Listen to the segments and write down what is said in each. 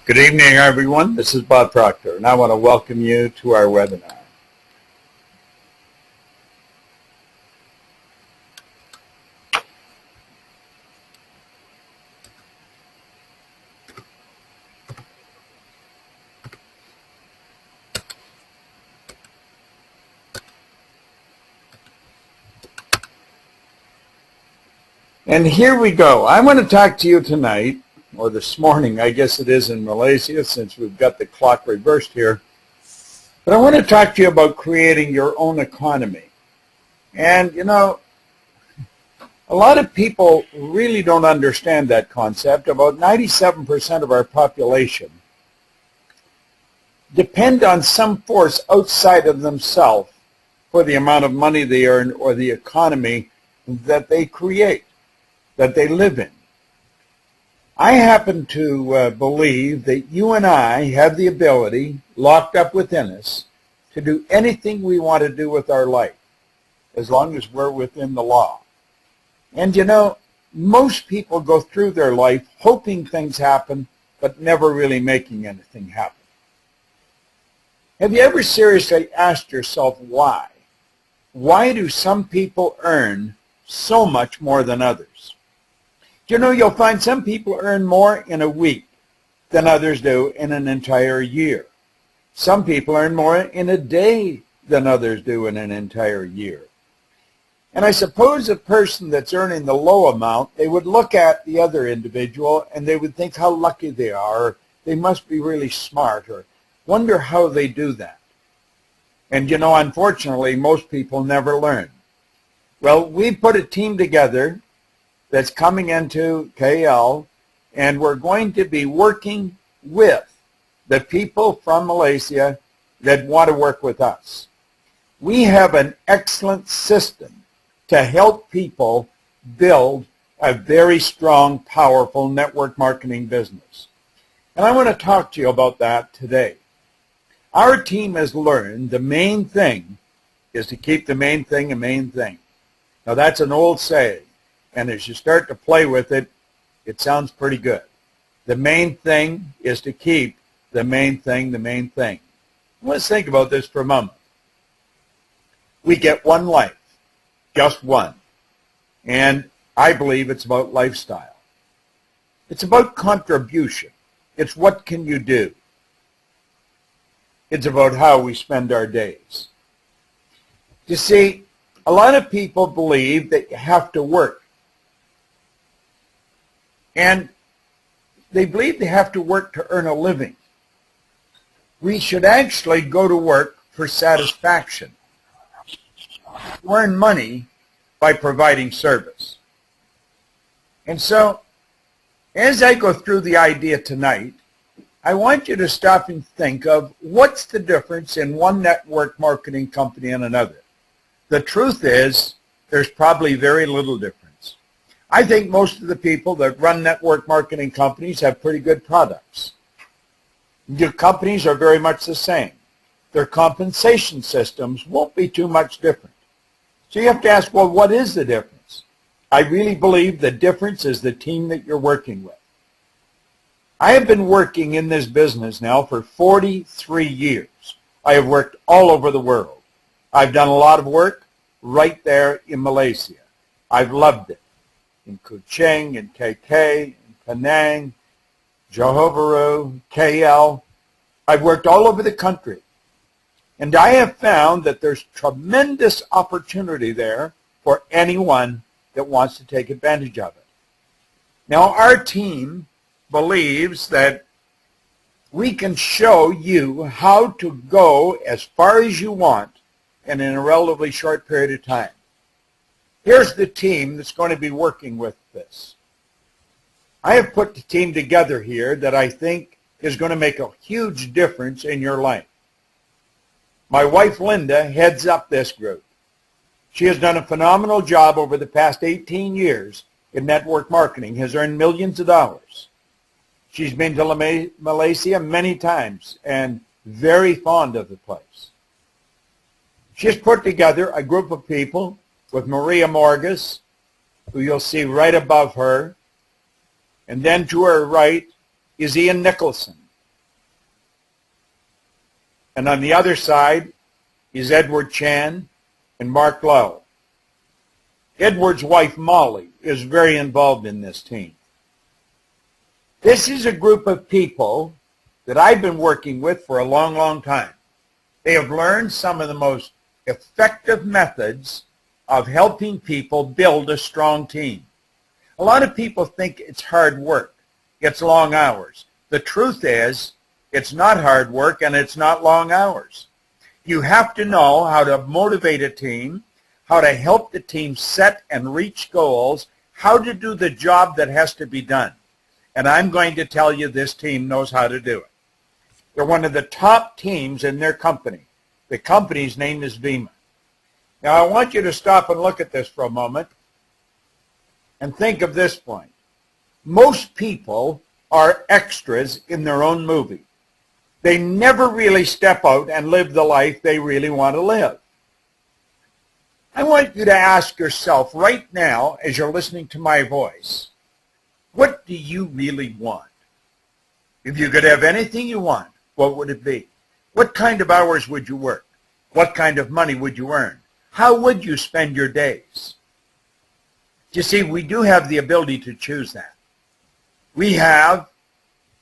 Good evening, everyone. This is Bob Protcor, and I want to welcome you to our webinar. And here we go. I want to talk to you tonight, or this morning, I guess it is in Malaysia since we've got the clock reversed here. But I want to talk to you about creating your own economy. And, you know, a lot of people really don't understand that concept. About 97% of our population depend on some force outside of themselves for the amount of money they earn or the economy that they create, that they live in. I happen to believe that you and I have the ability, locked up within us, to do anything we want to do with our life, as long as we're within the law. And you know, most people go through their life hoping things happen, but never really making anything happen. Have you ever seriously asked yourself why? Why do some people earn so much more than others? You know, you'll find some people earn more in a week than others do in an entire year. Some people earn more in a day than others do in an entire year. And I suppose a person that's earning the low amount, they would look at the other individual and they would think how lucky they are, or they must be really smart, or wonder how they do that. And you know, unfortunately, most people never learn. Well, we put a team together that's coming into KL, and we're going to be working with the people from Malaysia that want to work with us. We have an excellent system to help people build a very strong, powerful network marketing business. And I want to talk to you about that today. Our team has learned the main thing is to keep the main thing a main thing. Now, that's an old saying. And as you start to play with it, it sounds pretty good. The main thing is to keep the main thing the main thing. Let's think about this for a moment. We get one life, just one. And I believe it's about lifestyle. It's about contribution. It's what can you do. It's about how we spend our days. You see, a lot of people believe that you have to work. And they believe they have to work to earn a living. We should actually go to work for satisfaction. Earn money by providing service. And so, as I go through the idea tonight, I want you to stop and think of what's the difference in one network marketing company and another. The truth is, there's probably very little difference. I think most of the people that run network marketing companies have pretty good products. The companies are very much the same. Their compensation systems won't be too much different. So you have to ask, well, what is the difference? I really believe the difference is the team that you're working with. I have been working in this business now for 43 years. I have worked all over the world. I've done a lot of work right there in Malaysia. I've loved it. In Kuching, in KK, in Penang, Johor Bahru, KL. I've worked all over the country. And I have found that there's tremendous opportunity there for anyone that wants to take advantage of it. Now, our team believes that we can show you how to go as far as you want and in a relatively short period of time. Here's the team that's going to be working with this. I have put the team together here that I think is going to make a huge difference in your life. My wife, Linda, heads up this group. She has done a phenomenal job over the past 18 years in network marketing, has earned millions of dollars. She's been to Malaysia many times and very fond of the place. She's put together a group of people with Maria Morgus, who you'll see right above her, and then to her right is Ian Nicholson. And on the other side is Edward Chan and Mark Lowe. Edward's wife, Molly, is very involved in this team. This is a group of people that I've been working with for a long, long time. They have learned some of the most effective methods of helping people build a strong team. A lot of people think it's hard work. It's long hours. The truth is, it's not hard work and it's not long hours. You have to know how to motivate a team, how to help the team set and reach goals, how to do the job that has to be done. And I'm going to tell you this team knows how to do it. They're one of the top teams in their company. The company's name is Vima. Now, I want you to stop and look at this for a moment and think of this point. Most people are extras in their own movie. They never really step out and live the life they really want to live. I want you to ask yourself right now, as you're listening to my voice, what do you really want? If you could have anything you want, what would it be? What kind of hours would you work? What kind of money would you earn? How would you spend your days? You see, we do have the ability to choose that. We have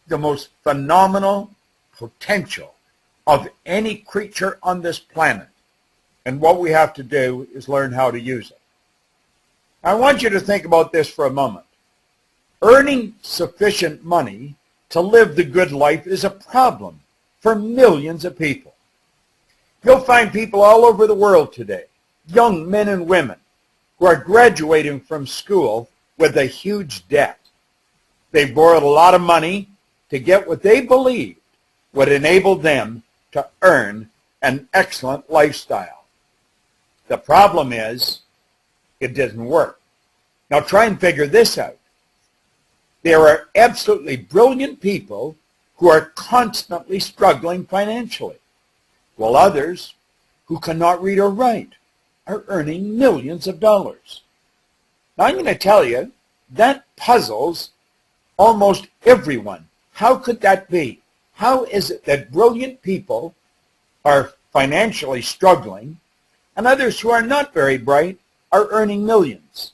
the most phenomenal potential of any creature on this planet. And what we have to do is learn how to use it. I want you to think about this for a moment. Earning sufficient money to live the good life is a problem for millions of people. You'll find people all over the world today, young men and women, who are graduating from school with a huge debt. They borrowed a lot of money to get what they believed would enable them to earn an excellent lifestyle. The problem is, it doesn't work. Now try and figure this out. There are absolutely brilliant people who are constantly struggling financially, while others who cannot read or write are earning millions of dollars. Now I'm going to tell you, that puzzles almost everyone. How could that be? How is it that brilliant people are financially struggling and others who are not very bright are earning millions?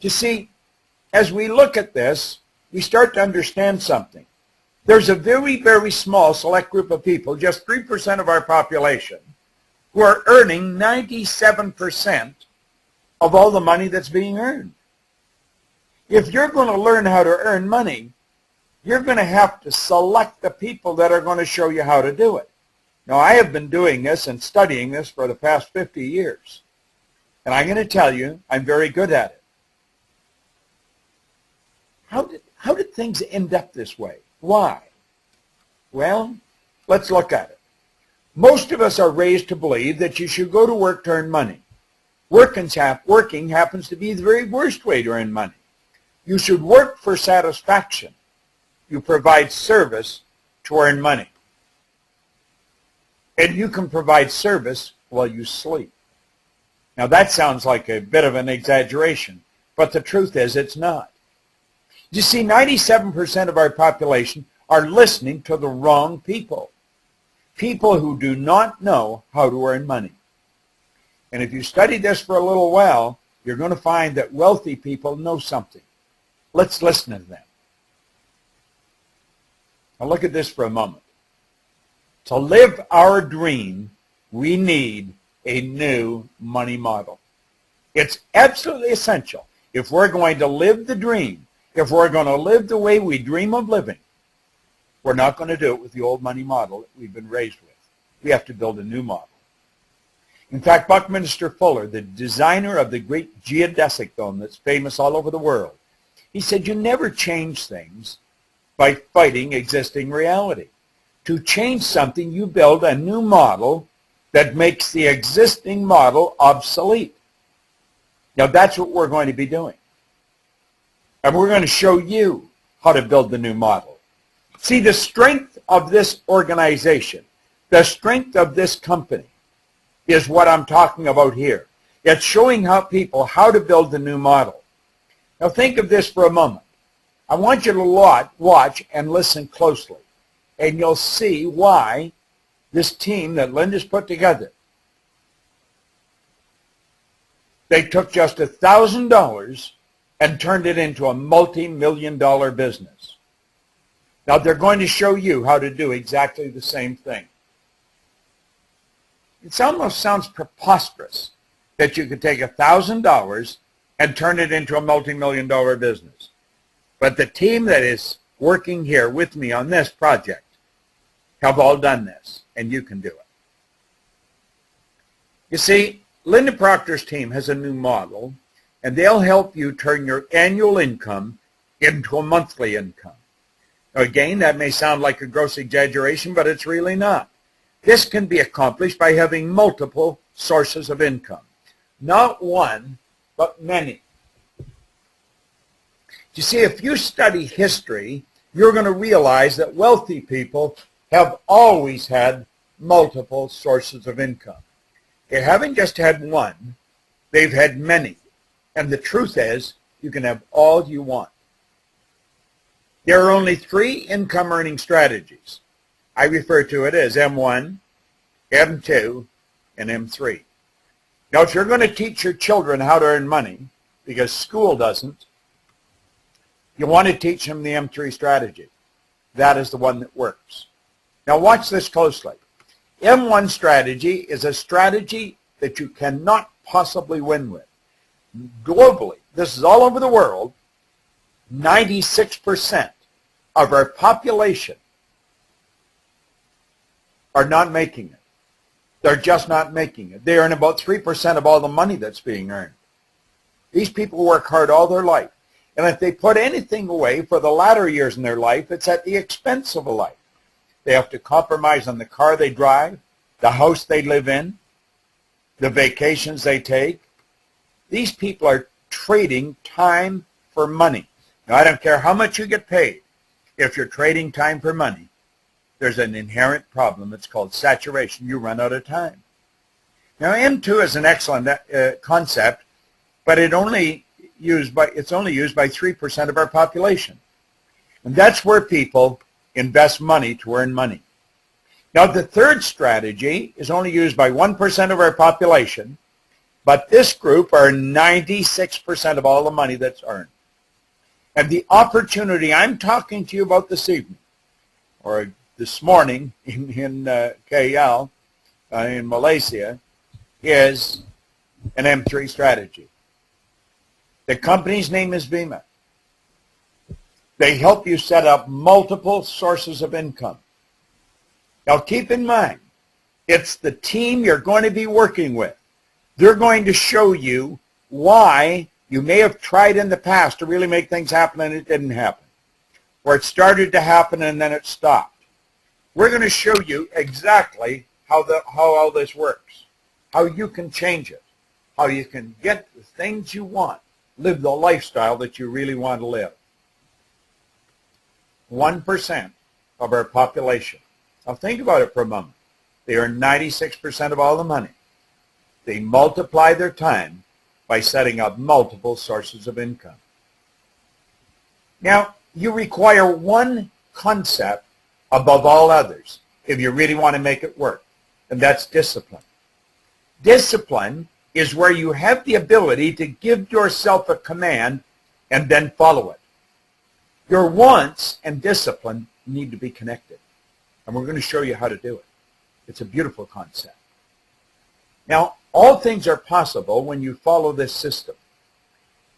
You see, as we look at this, we start to understand something. There's a very, very small select group of people, just 3% of our population, who are earning 97% of all the money that's being earned. If you're going to learn how to earn money, you're going to have to select the people that are going to show you how to do it. Now, I have been doing this and studying this for the past 50 years. And I'm going to tell you, I'm very good at it. How did things end up this way? Why? Well, let's look at it. Most of us are raised to believe that you should go to work to earn money. Working happens to be the very worst way to earn money. You should work for satisfaction. You provide service to earn money. And you can provide service while you sleep. Now that sounds like a bit of an exaggeration, but the truth is it's not. You see, 97% of our population are listening to the wrong people. People who do not know how to earn money. And if you study this for a little while, you're going to find that wealthy people know something. Let's listen to them. Now look at this for a moment. To live our dream, we need a new money model. It's absolutely essential. If we're going to live the dream, if we're going to live the way we dream of living, we're not going to do it with the old money model that we've been raised with. We have to build a new model. In fact, Buckminster Fuller, the designer of the great geodesic dome that's famous all over the world, he said, you never change things by fighting existing reality. To change something, you build a new model that makes the existing model obsolete. Now, that's what we're going to be doing. And we're going to show you how to build the new model. See, the strength of this organization, the strength of this company is what I'm talking about here. It's showing people how to build the new model. Now think of this for a moment. I want you to watch and listen closely, and you'll see why this team that Linda's put together, they took just $1,000 and turned it into a multi-million-dollar business. Now they're going to show you how to do exactly the same thing. It almost sounds preposterous that you could take $1,000 and turn it into a multi-million-dollar business. But the team that is working here with me on this project have all done this, and you can do it. You see, Linda Proctor's team has a new model, and they'll help you turn your annual income into a monthly income. Now, again, that may sound like a gross exaggeration, but it's really not. This can be accomplished by having multiple sources of income. Not one, but many. You see, if you study history, you're going to realize that wealthy people have always had multiple sources of income. They haven't just had one, they've had many. And the truth is, you can have all you want. There are only 3 income earning strategies. I refer to it as M1, M2, and M3. Now, if you're going to teach your children how to earn money, because school doesn't, you want to teach them the M3 strategy. That is the one that works. Now, watch this closely. M1 strategy is a strategy that you cannot possibly win with. Globally, this is all over the world, 96% of our population are not making it. They're just not making it. They earn about 3% of all the money that's being earned. These people work hard all their life. And if they put anything away for the latter years in their life, it's at the expense of a life. They have to compromise on the car they drive, the house they live in, the vacations they take. These people are trading time for money. Now, I don't care how much you get paid. If you're trading time for money, there's an inherent problem. It's called saturation. You run out of time. Now, M2 is an excellent concept, but it's only used by 3% of our population. And that's where people invest money to earn money. Now, the third strategy is only used by 1% of our population, but this group are 96% of all the money that's earned. And the opportunity I'm talking to you about this evening, or this morning in KL, in Malaysia, is an M3 strategy. The company's name is Vima. They help you set up multiple sources of income. Now keep in mind, it's the team you're going to be working with. They're going to show you why you may have tried in the past to really make things happen and it didn't happen. Or it started to happen and then it stopped. We're going to show you exactly how all this works, how you can change it, how you can get the things you want, live the lifestyle that you really want to live. 1% of our population. Now think about it for a moment. They earn 96% of all the money. They multiply their time by setting up multiple sources of income. Now, you require one concept above all others if you really want to make it work, and that's discipline. Discipline is where you have the ability to give yourself a command and then follow it. Your wants and discipline need to be connected, and we're going to show you how to do it. It's a beautiful concept. Now, all things are possible when you follow this system.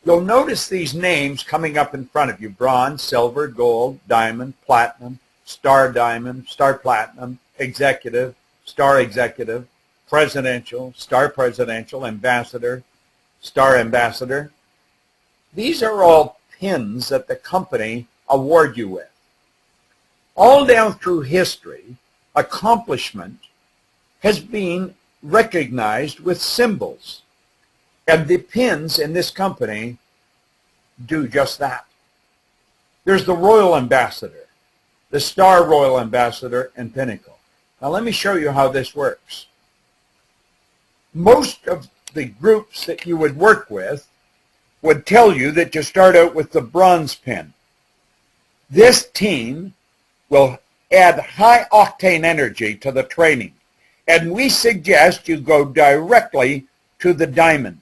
You'll notice these names coming up in front of you: bronze, silver, gold, diamond, platinum, star diamond, star platinum, executive, star executive, presidential, star presidential, ambassador, star ambassador. These are all pins that the company award you with. All down through history, accomplishment has been recognized with symbols. And the pins in this company do just that. There's the Royal Ambassador, the Star Royal Ambassador, and Pinnacle. Now let me show you how this works. Most of the groups that you would work with would tell you that you start out with the bronze pin. This team will add high octane energy to the training. And we suggest you go directly to the diamond.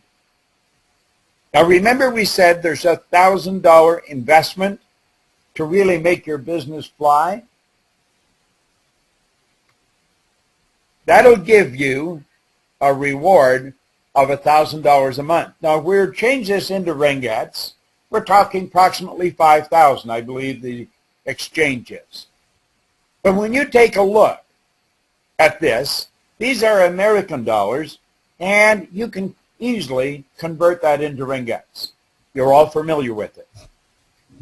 Now remember we said there's a $1,000 investment to really make your business fly? That'll give you a reward of $1,000 a month. Now if we change this into ringgits, we're talking approximately 5,000, I believe the exchange is. But when you take a look at this, these are American dollars, and you can easily convert that into ringgits. You're all familiar with it.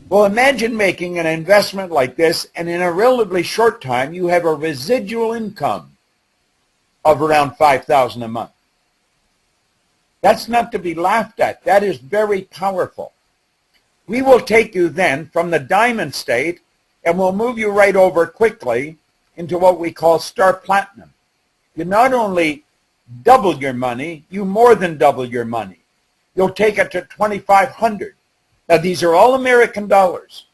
Well, imagine making an investment like this, and in a relatively short time, you have a residual income of around 5,000 a month. That's not to be laughed at. That is very powerful. We will take you then from the diamond state, and we'll move you right over quickly into what we call Star Platinum. You not only double your money, you more than double your money. You'll take it to 2,500. Now these are all American dollars.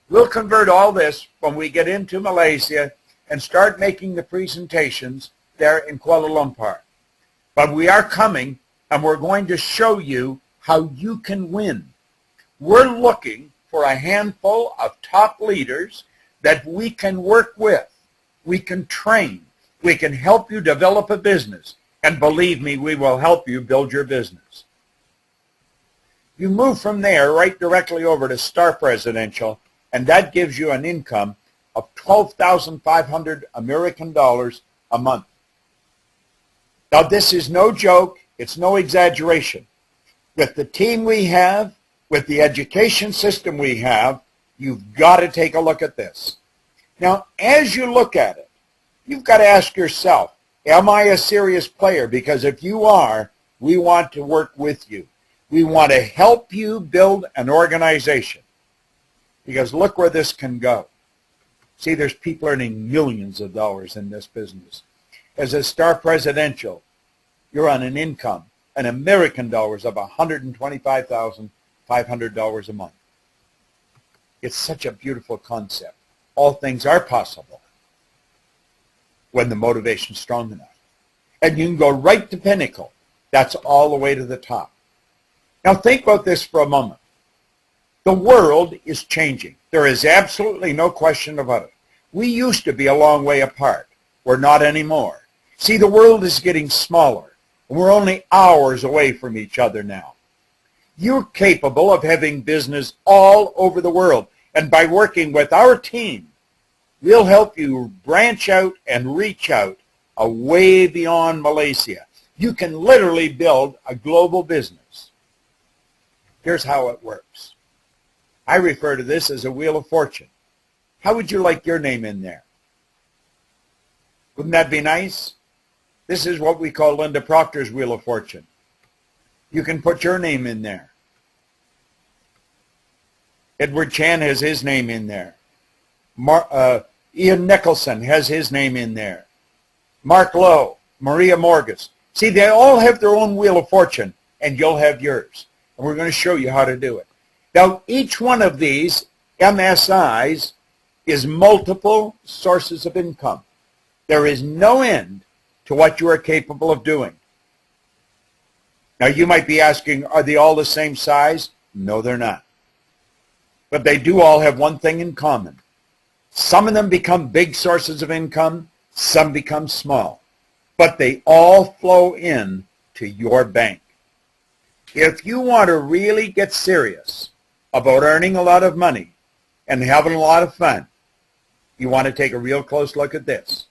We'll convert all this when we get into Malaysia and start making the presentations there in Kuala Lumpur. But we are coming, and we're going to show you how you can win. We're looking for a handful of top leaders that we can work with. We can train. We can help you develop a business. And believe me, we will help you build your business. You move from there right directly over to Star Presidential, and that gives you an income of 12,500 American dollars a month. Now this is no joke. It's no exaggeration. With the team we have, with the education system we have, you've got to take a look at this. Now, as you look at it, you've got to ask yourself, am I a serious player? Because if you are, we want to work with you. We want to help you build an organization. Because look where this can go. See, there's people earning millions of dollars in this business. As a Star Presidential, you're on an income, in American dollars, of $125,500 a month. It's such a beautiful concept. All things are possible when the motivation's strong enough. And you can go right to pinnacle. That's all the way to the top. Now think about this for a moment. The world is changing. There is absolutely no question about it. We used to be a long way apart. We're not anymore. See, the world is getting smaller. We're only hours away from each other now. You're capable of having business all over the world. And by working with our team, we'll help you branch out and reach out way beyond Malaysia. You can literally build a global business. Here's how it works. I refer to this as a wheel of fortune. How would you like your name in there? Wouldn't that be nice? This is what we call Linda Proctor's Wheel of Fortune. You can put your name in there. Edward Chan has his name in there. Ian Nicholson has his name in there. Mark Lowe, Maria Morgus. See, they all have their own Wheel of Fortune, and you'll have yours. And we're going to show you how to do it. Now, each one of these MSIs is multiple sources of income. There is no end to what you are capable of doing. Now, you might be asking, are they all the same size? No, they're not. But they do all have one thing in common. Some of them become big sources of income, some become small. But they all flow in to your bank. If you want to really get serious about earning a lot of money and having a lot of fun, you want to take a real close look at this.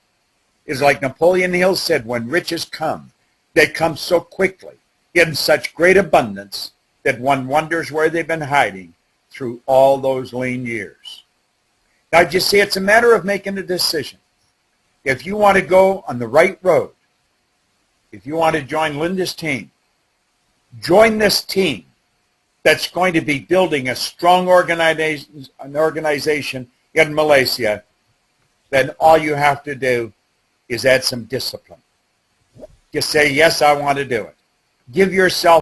It's like Napoleon Hill said, when riches come, they come so quickly, in such great abundance, that one wonders where they've been hiding through all those lean years. Now, you see, it's a matter of making a decision. If you want to go on the right road, if you want to join Linda's team, join this team that's going to be building a strong organization in Malaysia, then all you have to do is add some discipline. Just say, yes, I want to do it. Give yourself